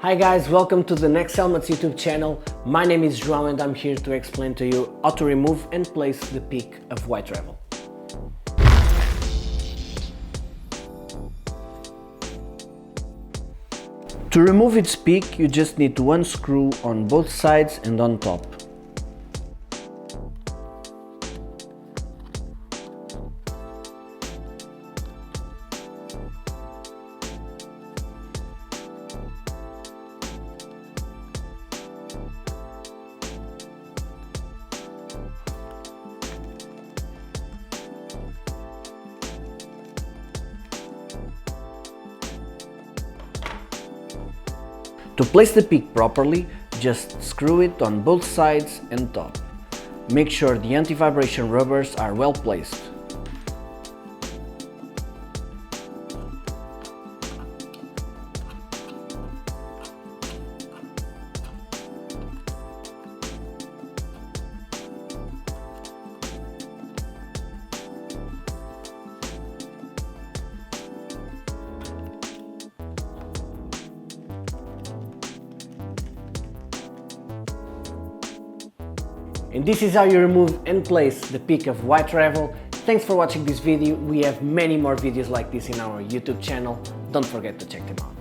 Hi guys, welcome to the Next Helmets YouTube channel. My name is João and I'm here to explain to you how to remove and place the peak of Y.Travl. To remove its peak, you just need to unscrew on both sides and on top. To place the peak properly, just screw it on both sides and top. Make sure the anti-vibration rubbers are well placed. And this is how you remove and place the peak of Y.Travl. Thanks for watching this video. We have many more videos like this in our YouTube channel. Don't forget to check them out.